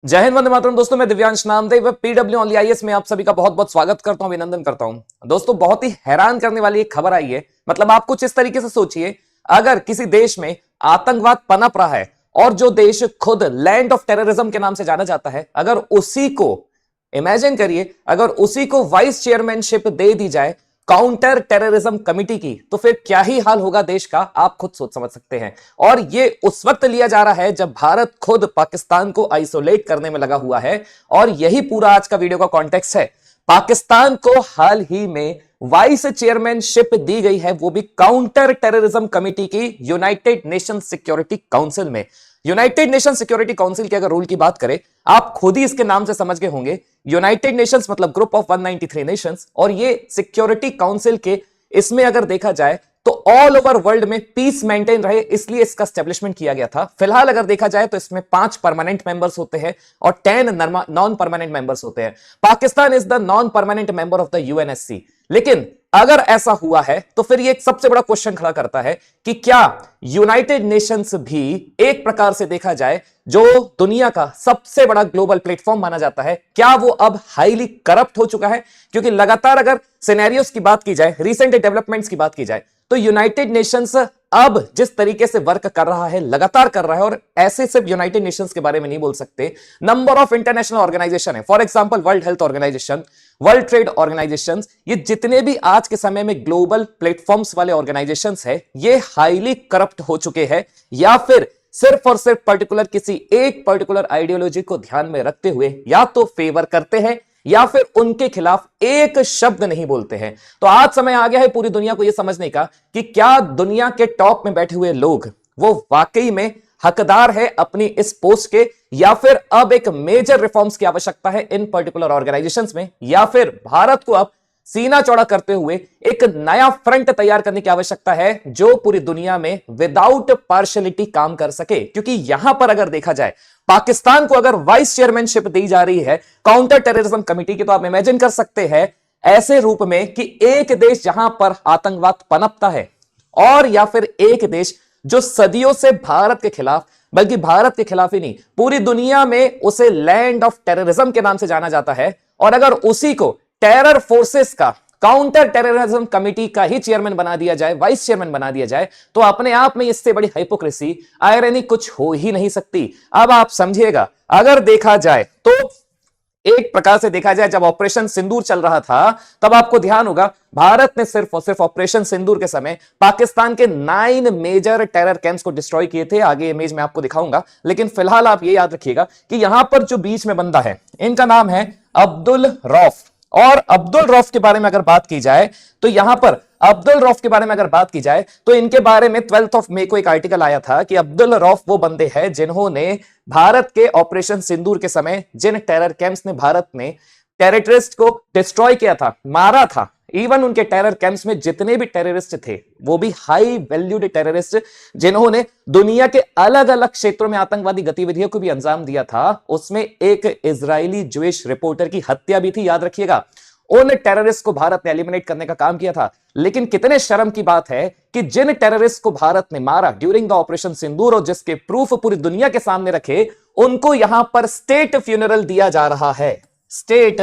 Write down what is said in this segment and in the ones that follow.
जय हिंद, वंदे मातरम। दोस्तों, मैं Divyansh Namdev PW only IAS में आप सभी का बहुत बहुत स्वागत करता हूं, अभिनंदन करता हूं। दोस्तों, बहुत ही हैरान करने वाली एक खबर आई है। मतलब आप कुछ इस तरीके से सोचिए, अगर किसी देश में आतंकवाद पनप रहा है और जो देश खुद लैंड ऑफ टेररिज्म के नाम से जाना जाता है, अगर उसी को इमेजिन करिए, अगर उसी को वाइस चेयरमैनशिप दे दी जाए काउंटर टेररिज्म कमिटी की, तो फिर क्या ही हाल होगा देश का, आप खुद सोच समझ सकते हैं। और ये उस वक्त लिया जा रहा है जब भारत खुद पाकिस्तान को आइसोलेट करने में लगा हुआ है। और यही पूरा आज का वीडियो का कॉन्टेक्स्ट है। पाकिस्तान को हाल ही में वाइस चेयरमैनशिप दी गई है, वो भी काउंटर टेररिज्म कमिटी की यूनाइटेड नेशन सिक्योरिटी काउंसिल में। यूनाइटेड नेशन सिक्योरिटी काउंसिल के अगर रूल की बात करें, आप खुद ही इसके नाम से समझ गए होंगे। यूनाइटेड नेशंस मतलब ग्रुप ऑफ 193 नेशंस, और ये सिक्योरिटी काउंसिल के इसमें अगर देखा जाए तो ऑल ओवर वर्ल्ड में पीस मेंटेन रहे, इसलिए इसका एस्टेब्लिशमेंट किया गया था। फिलहाल अगर देखा जाए तो इसमें 5 परमानेंट मेंबर्स होते हैं और 10 नॉन परमानेंट मेंबर्स होते हैं। Pakistan is the non permanent member of the UNSC. लेकिन अगर ऐसा हुआ है तो फिर ये एक सबसे बड़ा क्वेश्चन खड़ा करता है कि क्या यूनाइटेड नेशंस भी एक प्रकार से देखा जाए जो दुनिया का सबसे बड़ा ग्लोबल प्लेटफॉर्म माना जाता है, क्या वो अब हाईली करप्ट हो चुका है? क्योंकि लगातार अगर सिनेरियोस की बात की जाए, रिसेंट डेवलपमेंट्स की बात की जाए, तो यूनाइटेड नेशंस अब जिस तरीके से वर्क कर रहा है, लगातार कर रहा है, और ऐसे सिर्फ यूनाइटेड नेशंस के बारे में नहीं बोल सकते, नंबर ऑफ इंटरनेशनल ऑर्गेनाइजेशन है, for example world health organization, world trade organization, ये जितने भी आज के समय में ग्लोबल प्लेटफॉर्म्स वाले ऑर्गेनाइजेशंस है, ये हाईली करप्ट हो चुके हैं, या फिर सिर्फ और सिर्फ पर्टिकुलर किसी एक पर्टिकुलर आइडियोलॉजी को ध्यान में रखते हुए या तो फेवर करते हैं या फिर उनके खिलाफ एक शब्द नहीं बोलते हैं। तो आज समय आ गया है पूरी दुनिया को यह समझने का कि क्या दुनिया के टॉप में बैठे हुए लोग वो वाकई में हकदार है अपनी इस पोस्ट के, या फिर अब एक मेजर रिफॉर्म्स की आवश्यकता है इन पर्टिकुलर ऑर्गेनाइजेशंस में, या फिर भारत को अब सीना चौड़ा करते हुए एक नया फ्रंट तैयार करने की आवश्यकता है जो पूरी दुनिया में विदाउट पार्शियलिटी काम कर सके। क्योंकि यहां पर अगर देखा जाए, पाकिस्तान को अगर वाइस चेयरमैनशिप दी जा रही है काउंटर टेररिज्म कमिटी की, तो आप इमेजिन कर सकते हैं ऐसे रूप में कि एक देश जहां पर आतंकवाद पनपता है, और या फिर एक देश जो सदियों से भारत के खिलाफ, बल्कि भारत के खिलाफ ही नहीं पूरी दुनिया में उसे लैंड ऑफ टेररिज्म के नाम से जाना जाता है, और अगर उसी को टेरर फोर्सेस का काउंटर टेररिज्म कमिटी का ही चेयरमैन बना दिया जाए, वाइस चेयरमैन बना दिया जाए, तो अपने आप में इससे बड़ी हाइपोक्रेसी, आयरनी कुछ हो ही नहीं सकती। अब आप समझिएगा, अगर देखा जाए तो एक प्रकार से देखा जाए, जब ऑपरेशन सिंदूर चल रहा था तब आपको ध्यान होगा भारत ने सिर्फ और सिर्फ ऑपरेशन सिंदूर के समय पाकिस्तान के 9 मेजर टेरर कैंप्स को डिस्ट्रॉय किए थे। आगे इमेज में आपको दिखाऊंगा, लेकिन फिलहाल आप ये याद रखिएगा कि यहां पर जो बीच में बंदा है, इनका नाम है अब्दुल रौफ। और अब्दुल रौफ के बारे में अगर बात की जाए तो यहां पर अब्दुल रौफ के बारे में अगर बात की जाए तो इनके बारे में 12 मई को एक आर्टिकल आया था कि अब्दुल रौफ वो बंदे हैं जिन्होंने भारत के ऑपरेशन सिंदूर के समय जिन टेरर कैंप्स में भारत ने टेररिस्ट को डिस्ट्रॉय किया था, मारा था, इवन उनके टेरर कैंप्स में जितने भी टेररिस्ट थे वो भी हाई वैल्यूड टेररिस्ट जिन्होंने दुनिया के अलग अलग क्षेत्रों में आतंकवादी गतिविधियों को भी अंजाम दिया था, उसमें एक इजरायली ज्यूइश रिपोर्टर की हत्या भी थी, याद रखिएगा। उन टेररिस्ट को भारत ने एलिमिनेट करने का काम किया था। लेकिन कितने शर्म की बात है कि जिन टेररिस्ट को भारत ने मारा ड्यूरिंग द ऑपरेशन सिंदूर और जिसके प्रूफ पूरी दुनिया के सामने रखे, उनको यहां पर स्टेट फ्यूनरल दिया जा रहा है, स्टेट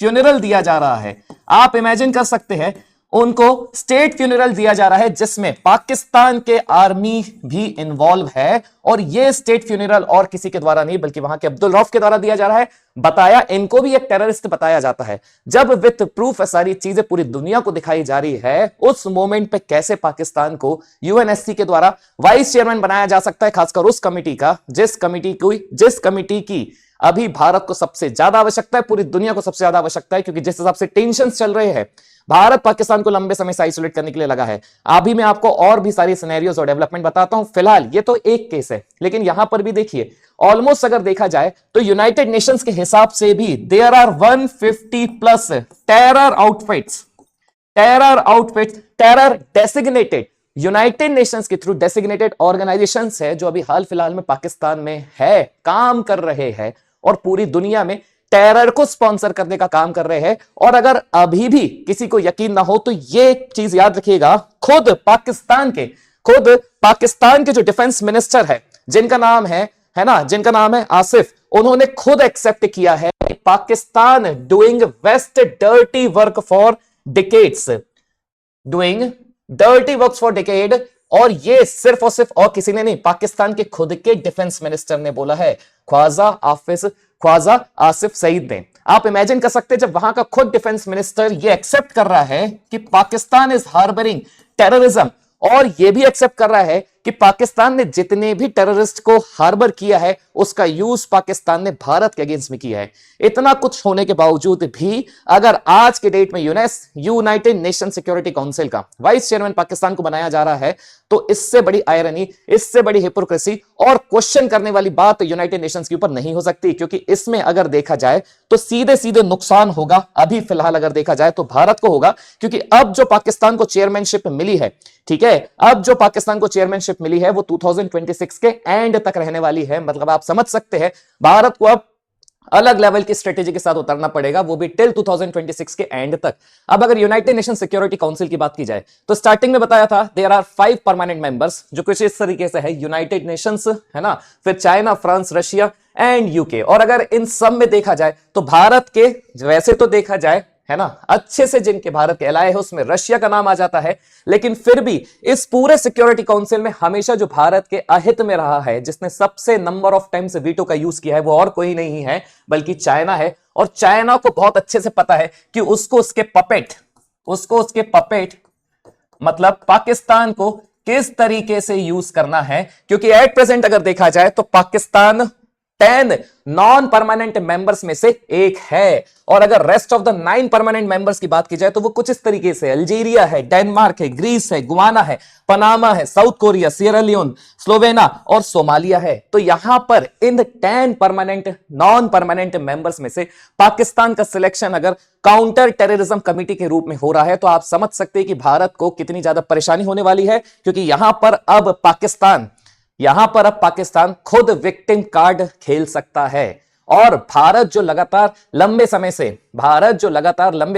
फ्यूनरल दिया जा रहा है। आप इमेजिन कर सकते हैं, उनको स्टेट फ्यूनरल दिया जा रहा है जिसमें पाकिस्तान के आर्मी भी इन्वॉल्व है, और यह स्टेट फ्यूनरल और किसी के द्वारा नहीं बल्कि वहां के अब्दुल रौफ के द्वारा दिया जा रहा है। बताया, इनको भी एक टेररिस्ट बताया जाता है। जब विथ प्रूफ सारी चीजें पूरी दुनिया को दिखाई जा रही है, उस मोमेंट पे कैसे पाकिस्तान को यूएनएससी के द्वारा वाइस चेयरमैन बनाया जा सकता है, खासकर उस कमिटी का जिस कमिटी की अभी भारत को सबसे ज्यादा आवश्यकता है, पूरी दुनिया को सबसे ज्यादा आवश्यकता है। क्योंकि जिस हिसाब से टेंशंस चल रहे हैं, भारत पाकिस्तान को लंबे समय से आइसोलेट करने के लिए लगा है। अभी मैं आपको और भी सारी सिनेरियोज और डेवलपमेंट बताता हूं। फिलहाल ये तो एक केस है, लेकिन यहां पर भी देखिए, ऑलमोस्ट अगर देखा जाए तो यूनाइटेड नेशंस के हिसाब से भी there are 150 plus terror outfits, terror designated United Nations के थ्रू डेसिग्नेटेड ऑर्गेनाइजेशंस है जो अभी हाल फिलहाल में पाकिस्तान में है, काम कर रहे हैं और पूरी दुनिया में टेरर को स्पॉन्सर करने का काम कर रहे हैं। और अगर अभी भी किसी को यकीन ना हो तो ये चीज याद रखिएगा, खुद पाकिस्तान के जो डिफेंस मिनिस्टर है जिनका नाम है आसिफ, उन्होंने खुद एक्सेप्ट किया है कि Pakistan doing west dirty work for decades, doing dirty work for decade. और ये सिर्फ और सिर्फ और किसी ने नहीं, पाकिस्तान के खुद के डिफेंस मिनिस्टर ने बोला है, ख्वाजा आसिफ सईद ने। आप इमेजिन कर सकते हैं जब वहां का खुद डिफेंस मिनिस्टर ये एक्सेप्ट कर रहा है कि पाकिस्तान इज हार्बरिंग टेररिज्म, और ये भी एक्सेप्ट कर रहा है कि पाकिस्तान ने जितने भी टेररिस्ट को हार्बर किया है उसका यूज पाकिस्तान ने भारत के अगेंस्ट में किया है। इतना कुछ होने के बावजूद भी अगर आज के डेट में यूनाइटेड नेशन सिक्योरिटी काउंसिल का वाइस चेयरमैन पाकिस्तान को बनाया जा रहा है, तो इससे बड़ी आयरनी, इससे बड़ी हिपोक्रेसी और क्वेश्चन करने वाली बात यूनाइटेड नेशंस के ऊपर नहीं हो सकती, क्योंकि इसमें अगर देखा जाए तो सीधे सीधे नुकसान होगा, अभी फिलहाल अगर देखा जाए तो भारत को होगा, क्योंकि अब जो पाकिस्तान को चेयरमैनशिप मिली है, ठीक है, अब जो पाकिस्तान को चेयरमैनशिप मिली है वो 2026 के एंड तक रहने वाली है। मतलब आप समझ सकते हैं भारत को अब अलग लेवल की स्ट्रेटेजी के साथ उतरना पड़ेगा, वो भी टिल 2026 के एंड तक। अब अगर यूनाइटेड नेशन सिक्योरिटी काउंसिल की बात की जाए तो स्टार्टिंग में बताया था देयर आर 5 परमानेंट मेंबर्स, जो कुछ इस तरीके से है, यूनाइटेड नेशंस है ना, फिर China, France, Russia and UK. और अगर इन सब में देखा जाए तो भारत के, वैसे तो देखा जाए है ना, अच्छे से जिनके भारत के एलाय है उसमें रशिया का नाम आ जाता है, लेकिन फिर भी इस पूरे सिक्योरिटी काउंसिल में हमेशा जो भारत के अहित में रहा है, जिसने सबसे नंबर ऑफ टाइम्स वीटो का यूज किया है, वो और कोई नहीं है बल्कि चाइना है। और चाइना को बहुत अच्छे से पता है कि उसको उसके पपेट मतलब पाकिस्तान को किस तरीके से यूज करना है, क्योंकि एट प्रेजेंट अगर देखा जाए तो पाकिस्तान 10 नॉन परमानेंट मेंबर्स में से एक है। और अगर rest of the 9 permanent members की बात की जाए तो वो कुछ इस तरीके से, अल्जीरिया है, डेनमार्क है, ग्रीस है, गुआना है, पनामा है, साउथ कोरिया, सियरा लियोन, स्लोवेना और सोमालिया है। तो यहां पर इन 10 परमानेंट नॉन परमानेंट मेंबर्स में से पाकिस्तान का सिलेक्शन अगर काउंटर टेररिज्म कमेटी के रूप में हो रहा है, तो आप समझ सकते हैं कि भारत को कितनी ज्यादा परेशानी होने वाली है, क्योंकि यहां पर अब पाकिस्तान खुद विक्टिम कार्ड खेल सकता है। और भारत जो लगातार लंबे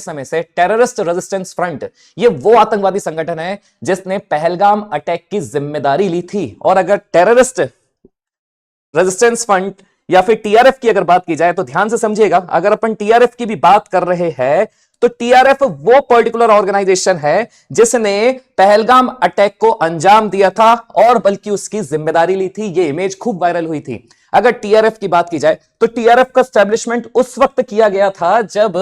समय से टेररिस्ट रेजिस्टेंस फ्रंट, ये वो आतंकवादी संगठन है जिसने पहलगाम अटैक की जिम्मेदारी ली थी। और अगर टेररिस्ट रेजिस्टेंस फ्रंट या फिर टीआरएफ की अगर बात की जाए तो ध्यान से समझिएगा, अगर अपन टीआरएफ की भी बात कर रहे हैं तो टीआरएफ वो पर्टिकुलर ऑर्गेनाइजेशन है जिसने पहलगाम अटैक को अंजाम दिया था और बल्कि उसकी जिम्मेदारी ली थी। ये इमेज खूब वायरल हुई थी। अगर टीआरएफ की बात की जाए तो टीआरएफ का एस्टेब्लिशमेंट उस वक्त किया गया था जब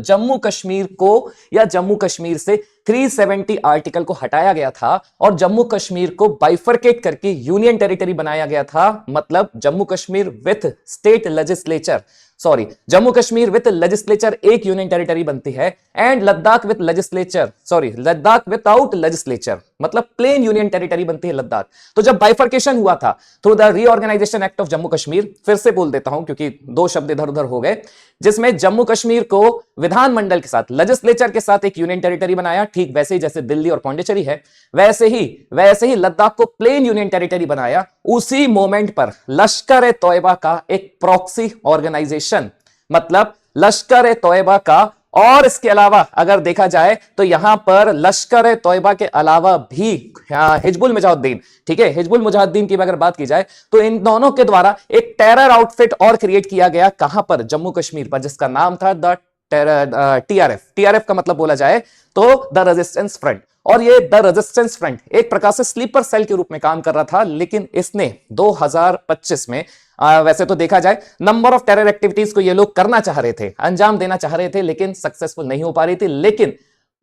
जम्मू कश्मीर को या जम्मू कश्मीर से 370 आर्टिकल को हटाया गया था और जम्मू कश्मीर को बाइफरकेट करके यूनियन टेरिटरी बनाया गया था। मतलब जम्मू कश्मीर विथ लेजिस्लेचर एक यूनियन टेरिटरी बनती है, and Ladakh Ladakh without legislature, मतलब प्लेन यूनियन टेरिटरी बनती है लद्दाख। तो जब बाइफरकेशन हुआ था through the reorganization act of Jammu Kashmir, फिर से बोल देता हूं क्योंकि 2 शब्द इधर उधर हो गए, जिसमें जम्मू कश्मीर को विधानमंडल के साथ, लेजिस्लेचर के साथ एक यूनियन टेरिटरी बनाया, ठीक वैसे ही जैसे दिल्ली और पौंडीचेरी है, वैसे ही लद्दाख को प्लेन यूनियन टेरिटरी बनाया। उसी मोमेंट पर लश्कर ए तोयबा का एक प्रॉक्सी ऑर्गेनाइजेशन, मतलब लश्कर ए तोयबा का, और इसके अलावा अगर देखा जाए तो यहां पर लश्कर ए तोयबा के अलावा भी हिजबुल मुजाहिदीन, ठीक है, हिजबुल मुजाहिदीन की अगर बात की जाए तो इन दोनों के द्वारा एक टेरर आउटफिट और क्रिएट किया गया, कहां पर, जम्मू कश्मीर पर, जिसका नाम था द टीआरएफ का मतलब बोला जाए तो द रेजिस्टेंस फ्रंट। और ये द रेजिस्टेंस फ्रंट एक प्रकार से स्लीपर सेल के रूप में काम कर रहा था, लेकिन इसने 2025 में वैसे तो देखा जाए नंबर ऑफ टेरर एक्टिविटीज को ये लोग करना चाह रहे थे, अंजाम देना चाह रहे थे, लेकिन सक्सेसफुल नहीं हो पा रही थी। लेकिन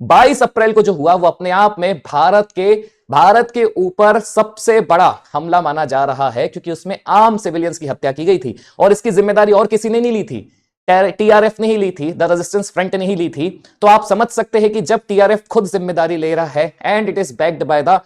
22 अप्रैल को जो हुआ वो अपने आप में भारत के ऊपर सबसे बड़ा हमला माना जा रहा है, क्योंकि उसमें आम सिविलियंस की हत्या की गई थी और इसकी जिम्मेदारी और किसी ने नहीं ली थी, टीआरएफ ने ही ली थी, द रेजिस्टेंस फ्रंट ने ही ली थी। तो आप समझ सकते हैं कि जब टीआरएफ खुद जिम्मेदारी ले रहा है and it is backed by the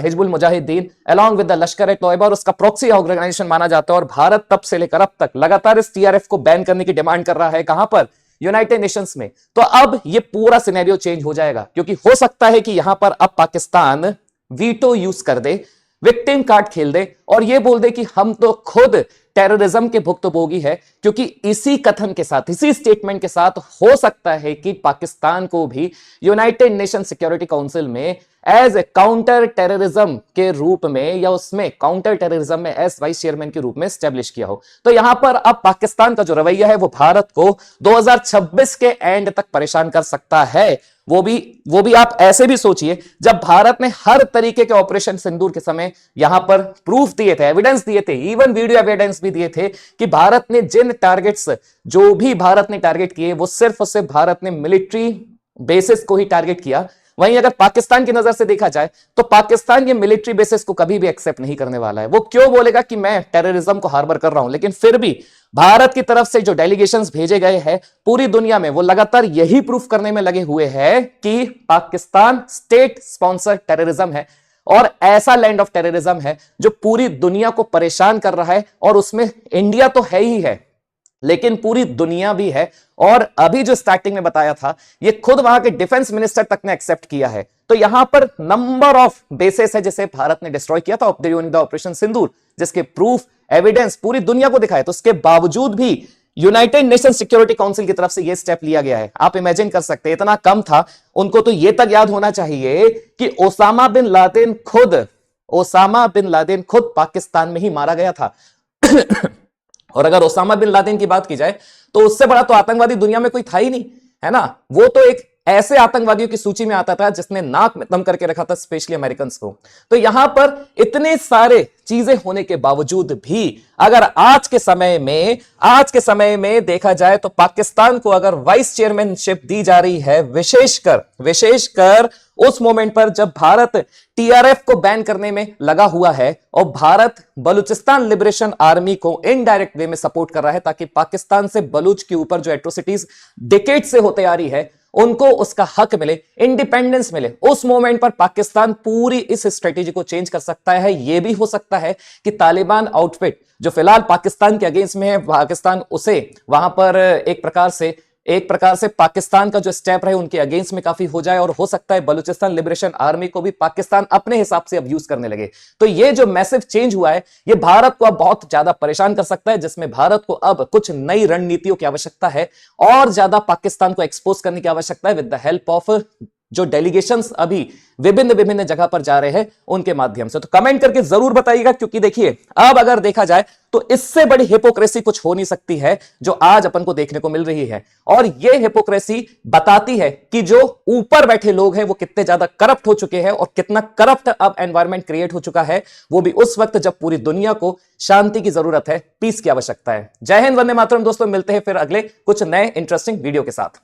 Hizbul Mujahideen along with the लश्कर ए तोयबा, और उसका प्रॉक्सी ऑर्गेनाइजेशन माना जाता है, और भारत तब से लेकर अब तक लगातार इस टीआरएफ को बैन करने की डिमांड कर रहा है, कहां पर, यूनाइटेड नेशंस में। तो अब ये पूरा सिनेरियो चेंज हो जाएगा, क्योंकि हो सकता है कि यहां पर अब पाकिस्तान वीटो यूज कर दे, विक्टिम कार्ड खेल दे और ये बोल दे कि हम तो खुद टेररिज्म के भुक्तभोगी है, क्योंकि इसी कथन के साथ, इसी स्टेटमेंट के साथ हो सकता है कि पाकिस्तान को भी यूनाइटेड नेशन सिक्योरिटी काउंसिल में एज ए काउंटर टेररिज्म के रूप में या उसमें काउंटर टेररिज्म में एज वाइस चेयरमैन के रूप में स्टैब्लिश किया हो। तो यहां पर अब पाकिस्तान का जो रवैया है वो भारत को 2026 के एंड तक परेशान कर सकता है। वो भी आप ऐसे भी सोचिए, जब भारत ने हर तरीके के ऑपरेशन सिंदूर के समय यहां पर प्रूफ दिए थे, एविडेंस दिए थे, इवन वीडियो एविडेंस भी दिए थे कि भारत ने जिन टारगेट्स जो भी भारत ने टारगेट किए वो सिर्फ और सिर्फ भारत ने मिलिट्री बेसिस को ही टारगेट किया। वहीं अगर पाकिस्तान की नजर से देखा जाए तो पाकिस्तान ये मिलिट्री बेसिस को कभी भी एक्सेप्ट नहीं करने वाला है। वो क्यों बोलेगा कि मैं टेररिज्म को हार्बर कर रहा हूं, लेकिन फिर भी भारत की तरफ से जो डेलीगेशंस भेजे गए हैं पूरी दुनिया में वो लगातार यही प्रूफ करने में लगे हुए हैं कि पाकिस्तान स्टेट स्पॉन्सर टेररिज्म है और ऐसा लैंड ऑफ टेररिज्म है जो पूरी दुनिया को परेशान कर रहा है। और उसमें इंडिया तो है ही है, लेकिन पूरी दुनिया भी है। और अभी जो स्टार्टिंग में बताया था ये खुद वहां के डिफेंस मिनिस्टर तक ने एक्सेप्ट किया है। तो यहां पर नंबर ऑफ बेसेस है जिसे भारत ने डिस्ट्रॉय किया था ड्यूरिंग द ऑपरेशन सिंदूर, जिसके प्रूफ एविडेंस पूरी दुनिया को दिखाए। तो उसके बावजूद भी यूनाइटेड नेशन सिक्योरिटी काउंसिल की तरफ से यह स्टेप लिया गया है। आप इमेजिन कर सकते हैं, इतना कम था। उनको तो यह तक याद होना चाहिए कि ओसामा बिन लादेन खुद पाकिस्तान में ही मारा गया था। और अगर ओसामा बिन लादेन की बात की जाए तो उससे बड़ा तो आतंकवादी दुनिया में कोई था ही नहीं, है ना। वो तो एक ऐसे आतंकवादियों की सूची में आता था जिसने नाक में दम करके रखा था स्पेशली अमेरिकन को। तो यहां पर इतने सारे चीजें होने के बावजूद भी अगर आज के समय में देखा जाए तो पाकिस्तान को अगर वाइस चेयरमैनशिप दी जा रही है, विशेषकर उस मोमेंट पर जब भारत टीआरएफ को बैन करने में लगा हुआ है और भारत बलूचिस्तान लिबरेशन आर्मी को इनडायरेक्ट वे में सपोर्ट कर रहा है ताकि पाकिस्तान से बलूच के ऊपर जो एट्रोसिटीज डिकेड से होते आ रही है उनको उसका हक मिले, इंडिपेंडेंस मिले। उस मोमेंट पर पाकिस्तान पूरी इस स्ट्रेटेजी को चेंज कर सकता है। यह भी हो सकता है कि तालिबान आउटफिट जो फिलहाल पाकिस्तान के अगेंस्ट में है, पाकिस्तान उसे वहां पर एक प्रकार से पाकिस्तान का जो स्टेप रहे उनके अगेंस्ट में काफी हो जाए। और हो सकता है बलूचिस्तान लिबरेशन आर्मी को भी पाकिस्तान अपने हिसाब से अब यूज करने लगे। तो ये जो मैसिव चेंज हुआ है ये भारत को अब बहुत ज्यादा परेशान कर सकता है, जिसमें भारत को अब कुछ नई रणनीतियों की आवश्यकता है और ज्यादा पाकिस्तान को एक्सपोज करने की आवश्यकता है विद द हेल्प ऑफ जो डेलीगेशंस अभी विभिन्न जगह पर जा रहे हैं उनके माध्यम से। तो कमेंट करके जरूर बताइएगा, क्योंकि देखिए अब अगर देखा जाए तो इससे बड़ी हिपोक्रेसी कुछ हो नहीं सकती है जो आज अपन को देखने को मिल रही है। और यह हिपोक्रेसी बताती है कि जो ऊपर बैठे लोग हैं वो कितने ज्यादा करप्ट हो चुके हैं और कितना करप्ट अब एनवायरमेंट क्रिएट हो चुका है, वो भी उस वक्त जब पूरी दुनिया को शांति की जरूरत है, पीस की आवश्यकता है। जय हिंद, वंदे मातरम। दोस्तों मिलते हैं फिर अगले कुछ नए इंटरेस्टिंग वीडियो के साथ।